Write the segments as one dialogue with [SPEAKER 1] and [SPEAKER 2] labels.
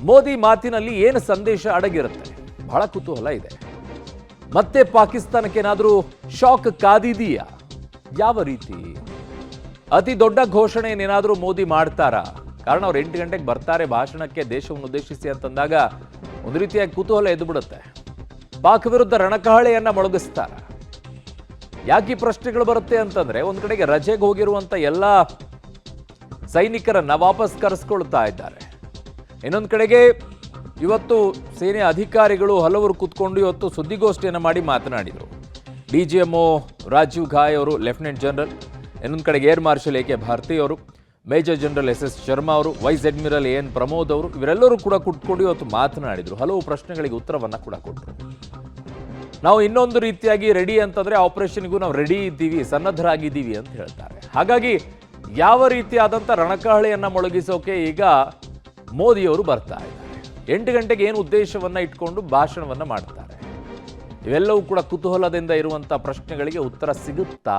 [SPEAKER 1] ಮೋದಿ ಮಾತಿನಲ್ಲಿ ಏನು ಸಂದೇಶ ಅಡಗಿರುತ್ತೆ? ಬಹಳ ಕುತೂಹಲ ಇದೆ. ಮತ್ತೆ ಪಾಕಿಸ್ತಾನಕ್ಕೆ ಏನಾದರೂ ಶಾಕ್ ಕಾದಿದೆಯಾ? ಯಾವ ರೀತಿ? ಅತಿ ದೊಡ್ಡ ಘೋಷಣೆ ಏನಾದರೂ ಮೋದಿ ಮಾಡ್ತಾರಾ? ಕಾರಣ ಅವ್ರು 8 ಗಂಟೆಗೆ ಬರ್ತಾರೆ ಭಾಷಣಕ್ಕೆ ದೇಶವನ್ನು ಉದ್ದೇಶಿಸಿ ಅಂತಂದಾಗ ಒಂದು ರೀತಿಯ ಕುತೂಹಲ ಎದ್ದು ಬಿಡುತ್ತೆ. ಪಾಕ್ ವಿರುದ್ಧ ರಣಕಹಳೆಯನ್ನ ಮೊಳಗಿಸ್ತಾರ. ಯಾಕೆ ಈ ಪ್ರಶ್ನೆಗಳು ಬರುತ್ತೆ ಅಂತಂದ್ರೆ, ಒಂದ್ ಕಡೆಗೆ ರಜೆಗೆ ಹೋಗಿರುವಂತ ಎಲ್ಲ ಸೈನಿಕರನ್ನ ವಾಪಸ್ ಕರೆಸ್ಕೊಳ್ತಾ ಇದ್ದಾರೆ. ಇನ್ನೊಂದು ಕಡೆಗೆ ಇವತ್ತು ಸೇನೆ ಅಧಿಕಾರಿಗಳು ಹಲವರು ಕೂತ್ಕೊಂಡು ಇವತ್ತು ಸುದ್ದಿಗೋಷ್ಠಿಯನ್ನು ಮಾಡಿ ಮಾತನಾಡಿದರು. DGMO ರಾಜೀವ್ ಘಾಯ್ ಅವರು, ಲೆಫ್ಟಿನೆಂಟ್ ಜನರಲ್, ಇನ್ನೊಂದು ಕಡೆಗೆ ಏರ್ ಮಾರ್ಷಲ್ AK ಭಾರತಿ ಅವರು, ಮೇಜರ್ ಜನರಲ್ SS ಶರ್ಮಾ ಅವರು, ವೈಸ್ ಅಡ್ಮಿರಲ್ AN ಪ್ರಮೋದ್ ಅವರು, ಇವರೆಲ್ಲರೂ ಕೂಡ ಕೂತ್ಕೊಂಡು ಇವತ್ತು ಮಾತನಾಡಿದರು. ಹಲವು ಪ್ರಶ್ನೆಗಳಿಗೆ ಉತ್ತರವನ್ನ ಕೂಡ ಕೊಟ್ಟರು. ನಾವು ಇನ್ನೊಂದು ರೀತಿಯಾಗಿ ರೆಡಿ ಅಂತಂದ್ರೆ ಆಪರೇಷನ್ಗೂ ನಾವು ರೆಡಿ ಇದ್ದೀವಿ, ಸನ್ನದ್ಧರಾಗಿದ್ದೀವಿ ಅಂತ ಹೇಳ್ತಾರೆ. ಹಾಗಾಗಿ ಯಾವ ರೀತಿಯಾದಂಥ ರಣಕಹಳೆಯನ್ನ ಮೊಳಗಿಸೋಕೆ ಈಗ ಮೋದಿಯವರು ಬರ್ತಾ ಇದ್ದಾರೆ. 8 ಗಂಟೆಗೆ ಏನು ಉದ್ದೇಶವನ್ನ ಇಟ್ಕೊಂಡು ಭಾಷಣವನ್ನ ಮಾಡ್ತಾರೆ? ಇವೆಲ್ಲವೂ ಕೂಡ ಕುತೂಹಲದಿಂದ ಇರುವಂಥ ಪ್ರಶ್ನೆಗಳಿಗೆ ಉತ್ತರ ಸಿಗುತ್ತಾ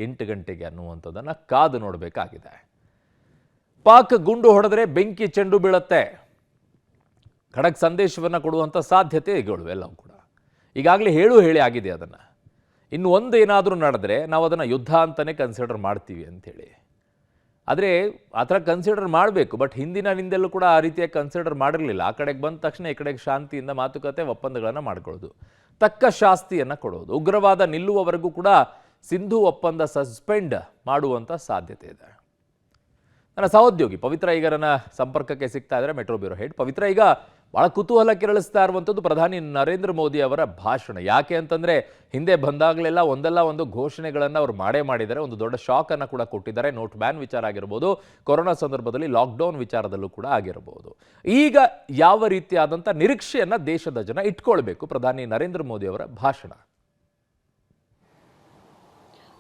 [SPEAKER 1] 8 ಗಂಟೆಗೆ ಅನ್ನುವಂಥದ್ದನ್ನು ಕಾದು ನೋಡಬೇಕಾಗಿದೆ. ಪಾಕ್ ಗುಂಡು ಹೊಡೆದ್ರೆ ಬೆಂಕಿ ಚೆಂಡು ಬೀಳುತ್ತೆ, ಖಡಕ್ ಸಂದೇಶವನ್ನು ಕೊಡುವಂಥ ಸಾಧ್ಯತೆಗಳು ಎಲ್ಲವೂ ಕೂಡ ಈಗಾಗಲೇ ಹೇಳಿ ಆಗಿದೆ. ಅದನ್ನು ಇನ್ನು ಒಂದು ಏನಾದರೂ ನಡೆದ್ರೆ ನಾವು ಅದನ್ನು ಯುದ್ಧ ಅಂತಲೇ ಕನ್ಸಿಡರ್ ಮಾಡ್ತೀವಿ ಅಂಥೇಳಿ. ಆದರೆ ಆ ಥರ ಕನ್ಸಿಡರ್ ಮಾಡಬೇಕು, ಬಟ್ ಹಿಂದೆಲ್ಲೂ ಕೂಡ ಆ ರೀತಿಯಾಗಿ ಕನ್ಸಿಡರ್ ಮಾಡಿರಲಿಲ್ಲ. ಆ ಕಡೆಗೆ ಬಂದ ತಕ್ಷಣ ಈ ಕಡೆಗೆ ಶಾಂತಿಯಿಂದ ಮಾತುಕತೆ ಒಪ್ಪಂದಗಳನ್ನು ಮಾಡ್ಕೊಳ್ಳೋದು, ತಕ್ಕ ಶಾಸ್ತಿಯನ್ನು ಕೊಡೋದು, ಉಗ್ರವಾದ ನಿಲ್ಲುವವರೆಗೂ ಕೂಡ ಸಿಂಧು ಒಪ್ಪಂದ ಸಸ್ಪೆಂಡ್ ಮಾಡುವಂಥ ಸಾಧ್ಯತೆ ಇದೆ. ನನ್ನ ಸಹೋದ್ಯೋಗಿ ಪವಿತ್ರ ಈಗ ನನ್ನ ಸಂಪರ್ಕಕ್ಕೆ ಸಿಗ್ತಾ ಇದ್ದಾರೆ, ಮೆಟ್ರೋ ಬ್ಯೂರೋ ಹೆಡ್. ಪವಿತ್ರ, ಈಗ ಬಹಳ ಕುತೂಹಲ ಕೆರಳಿಸ್ತಾ ಇರುವಂಥದ್ದು ಪ್ರಧಾನಿ ನರೇಂದ್ರ ಮೋದಿ ಅವರ ಭಾಷಣ. ಯಾಕೆ ಅಂತಂದ್ರೆ ಹಿಂದೆ ಬಂದಾಗಲೆಲ್ಲ ಒಂದಲ್ಲ ಒಂದು ಘೋಷಣೆಗಳನ್ನು ಅವರು ಮಾಡಿದ್ದಾರೆ. ಒಂದು ದೊಡ್ಡ ಶಾಕ್ ಅನ್ನು ಕೂಡ ಕೊಟ್ಟಿದ್ದಾರೆ. ನೋಟ್ ಬ್ಯಾನ್ ವಿಚಾರ ಆಗಿರ್ಬೋದು, ಕೊರೋನಾ ಸಂದರ್ಭದಲ್ಲಿ ಲಾಕ್ಡೌನ್ ವಿಚಾರದಲ್ಲೂ ಕೂಡ ಆಗಿರಬಹುದು. ಈಗ ಯಾವ ರೀತಿಯಾದಂಥ ನಿರೀಕ್ಷೆಯನ್ನ ದೇಶದ ಜನ ಇಟ್ಕೊಳ್ಬೇಕು ಪ್ರಧಾನಿ ನರೇಂದ್ರ ಮೋದಿ ಅವರ ಭಾಷಣ?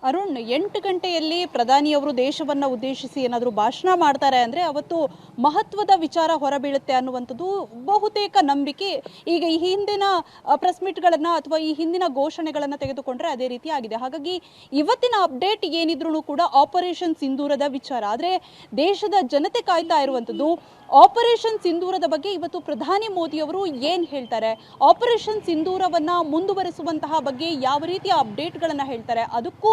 [SPEAKER 2] ಅರುಣ್, 8 ಗಂಟೆಯಲ್ಲಿ ಪ್ರಧಾನಿಯವರು ದೇಶವನ್ನು ಉದ್ದೇಶಿಸಿ ಏನಾದರೂ ಭಾಷಣ ಮಾಡ್ತಾರೆ ಅಂದರೆ ಅವತ್ತು ಮಹತ್ವದ ವಿಚಾರ ಹೊರಬೀಳುತ್ತೆ ಅನ್ನುವಂಥದ್ದು ಬಹುತೇಕ ನಂಬಿಕೆ. ಈಗ ಈ ಹಿಂದಿನ ಪ್ರೆಸ್ ಮೀಟ್ಗಳನ್ನು ಅಥವಾ ಈ ಹಿಂದಿನ ಘೋಷಣೆಗಳನ್ನು ತೆಗೆದುಕೊಂಡ್ರೆ ಅದೇ ರೀತಿ ಆಗಿದೆ. ಹಾಗಾಗಿ ಇವತ್ತಿನ ಅಪ್ಡೇಟ್ ಏನಿದ್ರೂ ಕೂಡ ಆಪರೇಷನ್ ಸಿಂಧೂರದ ವಿಚಾರ. ಆದರೆ ದೇಶದ ಜನತೆ ಕಾಯ್ತಾ ಇರುವಂಥದ್ದು ಆಪರೇಷನ್ ಸಿಂಧೂರದ ಬಗ್ಗೆ ಇವತ್ತು ಪ್ರಧಾನಿ ಮೋದಿಯವರು ಏನು ಹೇಳ್ತಾರೆ, ಆಪರೇಷನ್ ಸಿಂಧೂರವನ್ನು ಮುಂದುವರಿಸುವಂತಹ ಬಗ್ಗೆ ಯಾವ ರೀತಿಯ ಅಪ್ಡೇಟ್ಗಳನ್ನು ಹೇಳ್ತಾರೆ. ಅದಕ್ಕೂ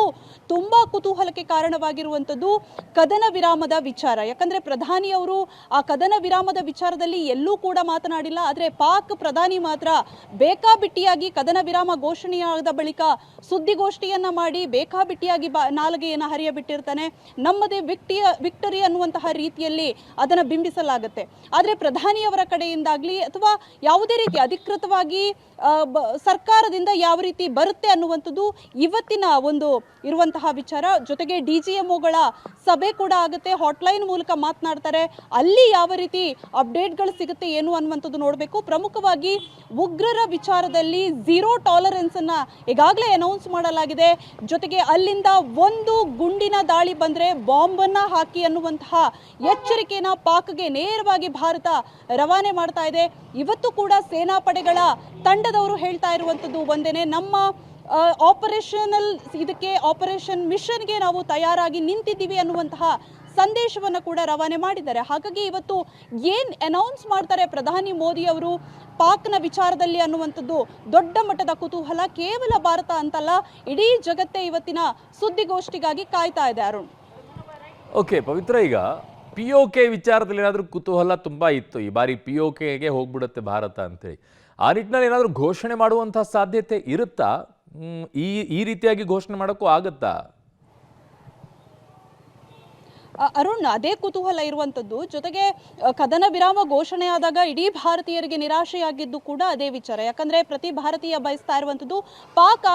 [SPEAKER 2] ತುಂಬ ಕುತೂಹಲಕ್ಕೆ ಕಾರಣವಾಗಿರುವಂಥದ್ದು ಕದನ ವಿರಾಮದ ವಿಚಾರ. ಯಾಕಂದರೆ ಪ್ರಧಾನಿಯವರು ಆ ಕದನ ವಿರಾಮದ ವಿಚಾರದಲ್ಲಿ ಎಲ್ಲೂ ಕೂಡ ಮಾತನಾಡಿಲ್ಲ. ಆದರೆ ಪಾಕ್ ಪ್ರಧಾನಿ ಮಾತ್ರ ಬೇಕಾಬಿಟ್ಟಿಯಾಗಿ ಕದನ ವಿರಾಮ ಘೋಷಣೆಯಾದ ಬಳಿಕ ಸುದ್ದಿಗೋಷ್ಠಿಯನ್ನು ಮಾಡಿ ಬೇಕಾಬಿಟ್ಟಿಯಾಗಿ ನಾಲಿಗೆಯನ್ನು ಹರಿಯಬಿಟ್ಟಿರ್ತಾನೆ. ನಮ್ಮದೇ ವಿಕ್ಟರಿ ಅನ್ನುವಂತಹ ರೀತಿಯಲ್ಲಿ ಅದನ್ನು ಬಿಂಬಿಸಲಾಗುತ್ತೆ. ಆದರೆ ಪ್ರಧಾನಿಯವರ ಕಡೆಯಿಂದಾಗ್ಲಿ ಅಥವಾ ಯಾವುದೇ ರೀತಿ ಅಧಿಕೃತವಾಗಿ ಸರ್ಕಾರದಿಂದ ಯಾವ ರೀತಿ ಬರುತ್ತೆ ಅನ್ನುವಂಥದ್ದು ಇವತ್ತಿನ ಒಂದು ಇರುವಂತಹ ವಿಚಾರ. ಜೊತೆಗೆ DGMOಗಳ ಸಭೆ ಕೂಡ ಆಗುತ್ತೆ, ಹಾಟ್ಲೈನ್ ಮೂಲಕ ಮಾತನಾಡ್ತಾರೆ. ಅಲ್ಲಿ ಯಾವ ರೀತಿ ಅಪ್ಡೇಟ್ಗಳು ಸಿಗುತ್ತೆ ಏನು ಅನ್ನುವಂಥದ್ದು ನೋಡಬೇಕು. ಪ್ರಮುಖವಾಗಿ ಉಗ್ರರ ವಿಚಾರದಲ್ಲಿ 0 ಟಾಲರೆನ್ಸ್ ಅನ್ನ ಈಗಾಗಲೇ ಅನೌನ್ಸ್ ಮಾಡಲಾಗಿದೆ. ಜೊತೆಗೆ ಅಲ್ಲಿಂದ ಒಂದು ಗುಂಡಿನ ದಾಳಿ ಬಂದ್ರೆ ಬಾಂಬನ್ನ ಹಾಕಿ ಅನ್ನುವಂತಹ ಎಚ್ಚರಿಕೆನ ಪಾಕ್ಗೆ ನೇರವಾಗಿ ಭಾರತ ರವಾನೆ ಮಾಡ್ತಾ ಇದೆ. ಇವತ್ತು ಕೂಡ ಸೇನಾ ಪಡೆಗಳ ತಂಡದವರು ಹೇಳ್ತಾ ಇರುವಂಥದ್ದು ಒಂದೇನೆ, ನಮ್ಮ ಆಪರೇಷನಲ್ ಇದಕ್ಕೆ ಆಪರೇಷನ್ ಮಿಷನ್ಗೆ ನಾವು ತಯಾರಾಗಿ ನಿಂತಿದ್ದೀವಿ ಅನ್ನುವಂತಹ ಸಂದೇಶವನ್ನು ಕೂಡ ರವಾನೆ ಮಾಡಿದ್ದಾರೆ. ಹಾಗಾಗಿ ಇವತ್ತು ಏನು ಅನೌನ್ಸ್ ಮಾಡ್ತಾರೆ ಪ್ರಧಾನಿ ಮೋದಿ ಅವರು ಪಾಕ್ನ ವಿಚಾರದಲ್ಲಿ ಅನ್ನುವಂಥದ್ದು ದೊಡ್ಡ ಮಟ್ಟದ ಕುತೂಹಲ. ಕೇವಲ ಭಾರತ ಅಂತಲ್ಲ, ಇಡೀ ಜಗತ್ತೇ ಇವತ್ತಿನ ಸುದ್ದಿಗೋಷ್ಠಿಗಾಗಿ ಕಾಯ್ತಾ ಇದೆ. ಅರುಣ್,
[SPEAKER 1] ಓಕೆ ಪವಿತ್ರ, ಈಗ POK ವಿಚಾರದಲ್ಲಿ ಏನಾದರೂ ಕುತೂಹಲ ತುಂಬಾ ಇತ್ತು. ಈ ಬಾರಿ POKಗೆ ಹೋಗ್ಬಿಡುತ್ತೆ ಭಾರತ ಅಂತೇಳಿ. ಆ ನಿಟ್ಟಿನಲ್ಲಿ ಏನಾದರೂ ಘೋಷಣೆ ಮಾಡುವಂತಹ ಸಾಧ್ಯತೆ ಇರುತ್ತಾ? ಈ ರೀತಿಯಾಗಿ ಘೋಷಣೆ ಮಾಡೋಕ್ಕೂ ಆಗುತ್ತಾ?
[SPEAKER 2] ಅರುಣ್, ಅದೇ ಕುತೂಹಲ ಇರುವಂಥದ್ದು. ಜೊತೆಗೆ ಕದನ ವಿರಾಮ ಘೋಷಣೆ ಆದಾಗ ಇಡೀ ಭಾರತೀಯರಿಗೆ ನಿರಾಶೆಯಾಗಿದ್ದು ಕೂಡ ಅದೇ ವಿಚಾರ. ಯಾಕಂದರೆ ಪ್ರತಿ ಭಾರತೀಯ ಬಯಸ್ತಾ ಇರುವಂಥದ್ದು ಪಾಕ್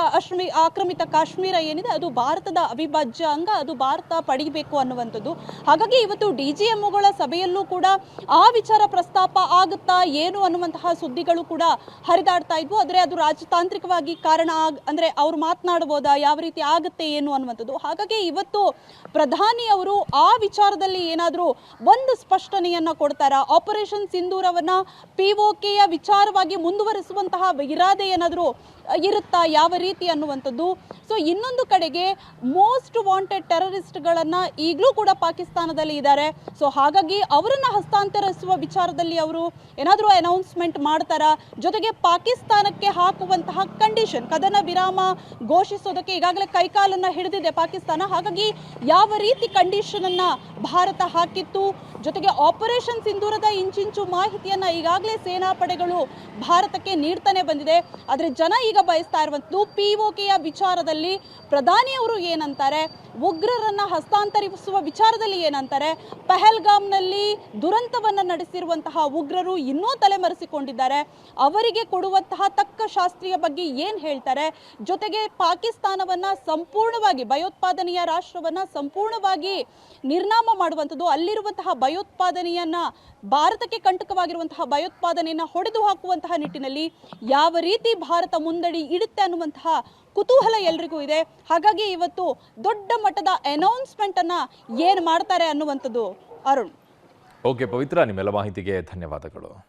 [SPEAKER 2] ಆಕ್ರಮಿತ ಕಾಶ್ಮೀರ ಏನಿದೆ ಅದು ಭಾರತದ ಅವಿಭಾಜ್ಯ ಅಂಗ, ಅದು ಭಾರತ ಪಡಿಬೇಕು ಅನ್ನುವಂಥದ್ದು. ಹಾಗಾಗಿ ಇವತ್ತು DGMOಗಳ ಸಭೆಯಲ್ಲೂ ಕೂಡ ಆ ವಿಚಾರ ಪ್ರಸ್ತಾಪ ಆಗುತ್ತಾ ಏನು ಅನ್ನುವಂತಹ ಸುದ್ದಿಗಳು ಕೂಡ ಹರಿದಾಡ್ತಾ ಇದ್ವು. ಆದರೆ ಅದು ರಾಜತಾಂತ್ರಿಕವಾಗಿ ಕಾರಣ ಅಂದರೆ ಅವ್ರು ಮಾತನಾಡಬಹುದಾ, ಯಾವ ರೀತಿ ಆಗುತ್ತೆ ಏನು ಅನ್ನುವಂಥದ್ದು. ಹಾಗಾಗಿ ಇವತ್ತು ಪ್ರಧಾನಿ ಅವರು ಆ ವಿಚಾರದಲ್ಲಿ ಏನಾದರೂ ಒಂದು ಸ್ಪಷ್ಟನೆಯನ್ನ ಕೊಡ್ತಾರಾ? ಆಪರೇಷನ್ ಸಿಂಧೂರವನ್ನ POKಯ ವಿಚಾರವಾಗಿ ಮುಂದುವರಿಸುವಂತಹ ಇರಾದೆ ಏನಾದರೂ ಇರುತ್ತಾ, ಯಾವ ರೀತಿ ಅನ್ನುವಂಥದ್ದು. ಸೊ ಇನ್ನೊಂದು ಕಡೆಗೆ ಮೋಸ್ಟ್ ವಾಂಟೆಡ್ ಟೆರರಿಸ್ಟ್ಗಳನ್ನ ಈಗಲೂ ಕೂಡ ಪಾಕಿಸ್ತಾನದಲ್ಲಿ ಇದ್ದಾರೆ. ಸೊ ಹಾಗಾಗಿ ಅವರನ್ನ ಹಸ್ತಾಂತರಿಸುವ ವಿಚಾರದಲ್ಲಿ ಅವರು ಏನಾದರೂ ಅನೌನ್ಸ್ಮೆಂಟ್ ಮಾಡ್ತಾರಾ? ಜೊತೆಗೆ ಪಾಕಿಸ್ತಾನಕ್ಕೆ ಹಾಕುವಂತಹ ಕಂಡೀಷನ್, ಕದನ ವಿರಾಮ ಘೋಷಿಸೋದಕ್ಕೆ ಈಗಾಗಲೇ ಕೈಕಾಲನ್ನ ಹಿಡಿದಿದೆ ಪಾಕಿಸ್ತಾನ. ಹಾಗಾಗಿ ಯಾವ ರೀತಿ ಕಂಡೀಷನ್ ಅನ್ನ ಭಾರತ ಹಾಕಿತ್ತು, ಜೊತೆಗೆ ಆಪರೇಷನ್ ಸಿಂಧೂರದ ಇಂಚಿಂಚು ಮಾಹಿತಿಯನ್ನ ಈಗಾಗಲೇ ಸೇನಾ ಪಡೆಗಳು ಭಾರತಕ್ಕೆ ನೀಡ್ತಾನೆ ಬಂದಿದೆ. ಆದರೆ ಜನ ಈಗ ಬಯಸ್ತಾ ಇರುವಂಥದ್ದು POKಯ ವಿಚಾರದಲ್ಲಿ ಪ್ರಧಾನಿಯವರು ಏನಂತಾರೆ, ಉಗ್ರರನ್ನ ಹಸ್ತಾಂತರಿಸುವ ವಿಚಾರದಲ್ಲಿ ಏನಂತಾರೆ, ಪಹಲ್ಗಾಮ್ನಲ್ಲಿ ದುರಂತವನ್ನ ನಡೆಸಿರುವಂತಹ ಉಗ್ರರು ಇನ್ನೂ ತಲೆಮರೆಸಿಕೊಂಡಿದ್ದಾರೆ, ಅವರಿಗೆ ಕೊಡುವಂತಹ ತಕ್ಕ ಶಾಸ್ತ್ರೀಯ ಬಗ್ಗೆ ಏನ್ ಹೇಳ್ತಾರೆ, ಜೊತೆಗೆ ಪಾಕಿಸ್ತಾನವನ್ನ ಸಂಪೂರ್ಣವಾಗಿ ಭಯೋತ್ಪಾದನೆಯ ರಾಷ್ಟ್ರವನ್ನ ಸಂಪೂರ್ಣವಾಗಿ ನಿರ್ನಾಮ ಮಾಡುವಂಥದ್ದು, ಅಲ್ಲಿರುವಂತಹ ಭಯೋತ್ಪಾದನೆಯನ್ನ ಭಾರತಕ್ಕೆ ಕಂಟಕವಾಗಿರುವಂತಹ ಭಯೋತ್ಪಾದನೆಯನ್ನ ಹೊಡೆದು ಹಾಕುವಂತಹ ನಿಟ್ಟಿನಲ್ಲಿ ಯಾವ ರೀತಿ ಭಾರತ ಮುಂದಡಿ ಇಡುತ್ತೆ ಅನ್ನುವಂತಹ ಕುತೂಹಲ ಎಲ್ರಿಗೂ ಇದೆ. ಹಾಗಾಗಿ ಇವತ್ತು ದೊಡ್ಡ ಮಟ್ಟದ ಅನೌನ್ಸ್ಮೆಂಟ್ ಅನ್ನ ಏನ್ ಮಾಡ್ತಾರೆ ಅನ್ನುವಂಥದ್ದು. ಅರುಣ್.
[SPEAKER 1] ಓಕೆ ಪವಿತ್ರ, ನಿಮ್ಮೆಲ್ಲ ಮಾಹಿತಿಗೆ ಧನ್ಯವಾದಗಳು.